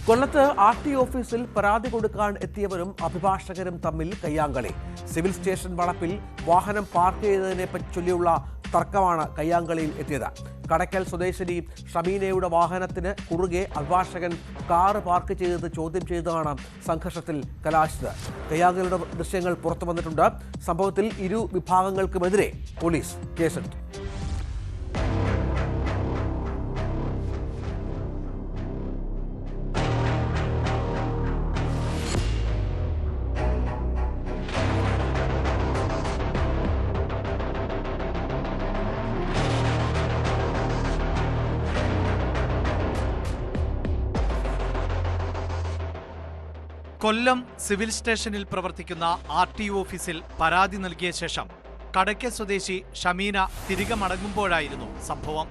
കൊല്ലത്ത് ആർടി ഓഫീസിൽ പരാതി കൊടുക്കാൻ എത്തിയവരും അഭിഭാഷകരും തമ്മിൽ കയ്യാങ്കളി. സിവിൽ സ്റ്റേഷൻ വളപ്പിൽ വാഹനം പാർക്ക് ചെയ്തതിനെ ചൊല്ലിയുള്ള തർക്കമാണ് കയ്യാങ്കളിയിൽ എത്തിയത്. കടയ്ക്കൽ സ്വദേശിനി ഷമീനയുടെ വാഹനത്തിന് കുറുകെ അഭിഭാഷകൻ കാറ് പാർക്ക് ചെയ്തത് ചോദ്യം ചെയ്താണ് സംഘർഷത്തിൽ കലാശിച്ചത്. കയ്യാങ്കളിയുടെ ദൃശ്യങ്ങൾ പുറത്തു വന്നിട്ടുണ്ട്. സംഭവത്തിൽ ഇരു വിഭാഗങ്ങൾക്കുമെതിരെ പോലീസ് കേസെടുത്തു. കൊല്ലം സിവിൽ സ്റ്റേഷനിൽ പ്രവർത്തിക്കുന്ന ആർടി ഓഫീസിൽ പരാതി നൽകിയ ശേഷം കടയ്ക്കൽ സ്വദേശി ഷമീന തിരികെ മടങ്ങുമ്പോഴായിരുന്നു സംഭവം.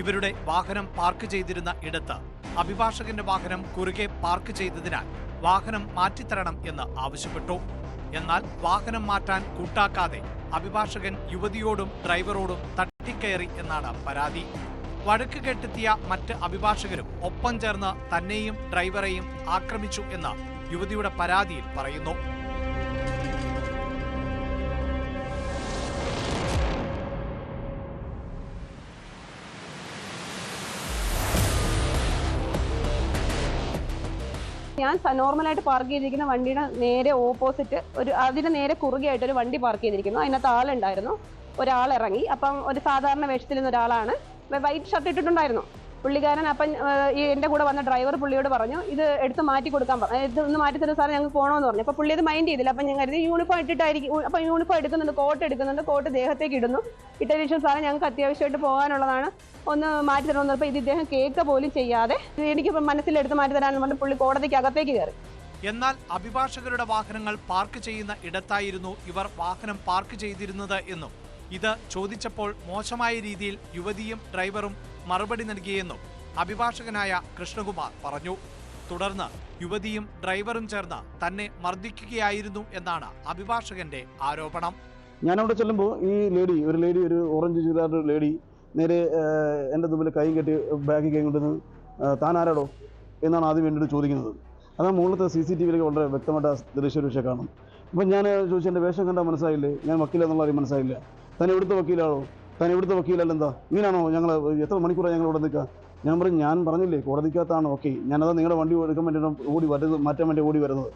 ഇവരുടെ വാഹനം പാർക്ക് ചെയ്തിരുന്ന ഇടത്ത് അഭിഭാഷകന്റെ വാഹനം കുറുകെ പാർക്ക് ചെയ്തതിനാൽ വാഹനം മാറ്റിത്തരണം എന്ന് ആവശ്യപ്പെട്ടു. എന്നാൽ വാഹനം മാറ്റാൻ കൂട്ടാക്കാതെ അഭിഭാഷകൻ യുവതിയോടും ഡ്രൈവറോടും തട്ടിക്കയറി എന്നാണ് പരാതി. വഴക്ക് കേട്ടെത്തിയ മറ്റ് അഭിഭാഷകരും ഒപ്പം ചേർന്ന് തന്നെയും ഡ്രൈവറെയും ആക്രമിച്ചു എന്ന് യുവതിയുടെ പരാതിയിൽ പറയുന്നു. ഞാൻ നോർമലായിട്ട് പാർക്ക് ചെയ്തിരിക്കുന്ന വണ്ടിയുടെ നേരെ ഓപ്പോസിറ്റ് അതിന് നേരെ കുറുകയായിട്ട് ഒരു വണ്ടി പാർക്ക് ചെയ്തിരിക്കുന്നു. അതിനകത്ത് ആളുണ്ടായിരുന്നു. ഒരാൾ ഇറങ്ങി. അപ്പം ഒരു സാധാരണ വേഷത്തിൽ നിന്ന് ഒരാളാണ്, വൈറ്റ് ഷർട്ട് ഇട്ടിട്ടുണ്ടായിരുന്നു പുള്ളിക്കാരൻ. അപ്പം എൻ്റെ കൂടെ വന്ന ഡ്രൈവർ പുള്ളിയോട് പറഞ്ഞു ഇത് എടുത്ത് മാറ്റി കൊടുക്കാൻ പറഞ്ഞു. ഇതൊന്ന് മാറ്റി തരും സാറേ, ഞങ്ങൾക്ക് പോകണമെന്ന് പറഞ്ഞു. അപ്പോൾ പുള്ളി അത് മൈൻഡ് ചെയ്തില്ല. അപ്പം ഞാൻ കരുതി യൂണിഫോം ഇട്ടിട്ടായിരിക്കും. അപ്പം യൂണിഫോം എടുക്കുന്നുണ്ട്, കോട്ട് എടുക്കുന്നുണ്ട്, കോട്ട് ദേഹത്തേക്ക് ഇടുന്നു. ഇട്ടതിന് ശേഷം സാറേ ഞങ്ങൾക്ക് അത്യാവശ്യമായിട്ട് പോകാനുള്ളതാണ്, ഒന്ന് മാറ്റി തരണമെന്ന്. അപ്പോൾ ഇത് ഇദ്ദേഹം കേൾക്കുക പോലും ചെയ്യാതെ എനിക്ക് മനസ്സിലെടുത്ത് മാറ്റി തരാനെന്ന് പറഞ്ഞ് പുള്ളി കോടതിക്ക് അകത്തേക്ക് കയറി. എന്നാൽ അഭിഭാഷകരുടെ വാഹനങ്ങൾ പാർക്ക് ചെയ്യുന്ന ഇടത്തായിരുന്നു ഇവർ വാഹനം പാർക്ക് ചെയ്തിരുന്നത് എന്നും ഇത് ചോദിച്ചപ്പോൾ മോശമായ രീതിയിൽ യുവതിയും ഡ്രൈവറും മറുപടി നൽകിയെന്നും അഭിഭാഷകനായ കൃഷ്ണകുമാർ പറഞ്ഞു. തുടർന്ന് യുവതിയും ഡ്രൈവറും ചേർന്ന് തന്നെ മർദ്ദിക്കുകയായിരുന്നു എന്നാണ് അഭിഭാഷകന്റെ ആരോപണം. ഞാനവിടെ ചെല്ലുമ്പോൾ ഈ ഒരു ഓറഞ്ച് ചുരിദാർ ലേഡി നേരെ എൻ്റെ മുമ്പിൽ കൈ കെട്ടി ബാഗിൽ കൈ കൊണ്ടുവന്ന് താൻ ആരാടോ എന്നാണ് ആദ്യം എന്നോട് ചോദിക്കുന്നത്. അതാ മുകളിലത്തെ CCTVയിലേക്ക് വളരെ വ്യക്തമായിട്ട് ദൃശ്യരൂക്ഷ കാണും. അപ്പം ഞാൻ ചോദിച്ചു, എൻ്റെ വേഷം കണ്ടാൽ മനസ്സിലായില്ലേ, ഞാൻ വക്കീലെന്നുള്ള കാര്യം മനസ്സിലായില്ല, താൻ എവിടുത്തെ വക്കീലാണോ, താൻ എവിടുത്തെ വക്കീലല്ലെന്താ, ഇങ്ങനെയാണോ ഞങ്ങൾ എത്ര മണിക്കൂറാണ് ഞങ്ങൾ ഇവിടെ നിൽക്കുക? ഞാൻ പറഞ്ഞില്ലേ കോടതിക്കകത്താണ്, ഓക്കെ, ഞാനത് നിങ്ങളുടെ വണ്ടി എടുക്കാൻ വേണ്ടി മാറ്റാൻ വേണ്ടി ഓടി വരുന്നത്.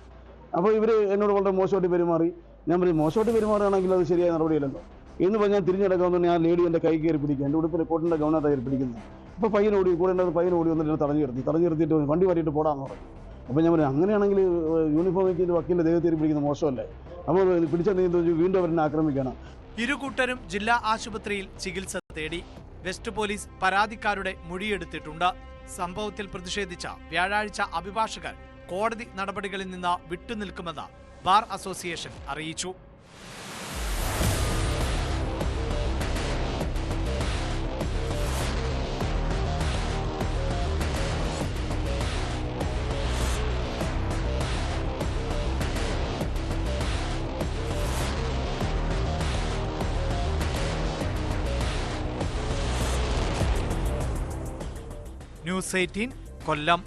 അപ്പോൾ ഇവർ എന്നോട് വളരെ മോശമായിട്ട് പെരുമാറി. ഞാൻ പറയും മോശമായിട്ട് പെരുമാറുകയാണെങ്കിൽ അത് ശരിയായ നടപടിയല്ലല്ലോ എന്ന് പറഞ്ഞാൽ തിരിഞ്ഞെടുക്കാമെന്ന് ഞാൻ ലേഡി എൻ്റെ കൈ കയറി പിടിക്കുക, എൻ്റെ ഉടുപ്പിൽ കോട്ടിൻ്റെ ഗൗണായിട്ട് കയറി പിടിക്കുന്നത്. അപ്പോൾ പയ്യൻ ഓടി വന്നിട്ട് എന്നെ തടഞ്ഞു നിർത്തിയിട്ട് വണ്ടി മാറ്റിയിട്ട് പോടാന്ന് പറഞ്ഞു. അപ്പോൾ ഞാൻ പറഞ്ഞു അങ്ങനെയാണെങ്കിൽ യൂണിഫോം വയ്ക്കിൻ്റെ വക്കീലിൻ്റെ ദേഹത്തേരി പിടിക്കുന്ന മോശമല്ലേ, അപ്പോൾ പിടിച്ച വീണ്ടും അവരെന്നെ ആക്രമിക്കണം. ഇരു കൂട്ടരും ജില്ലാ ആശുപത്രിയിൽ ചികിത്സ തേടി. വെസ്റ്റ് പോലീസ് പരാതിക്കാരുടെ മൊഴിയെടുത്തിട്ടുണ്ട്. സംഭവത്തിൽ പ്രതിഷേധിച്ച വ്യാഴാഴ്ച അഭിഭാഷകർ കോടതി നടപടികളിൽ നിന്ന് വിട്ടുനിൽക്കുമെന്ന് ബാർ അസോസിയേഷൻ അറിയിച്ചു. ന്യൂസ് 18 കൊല്ലം.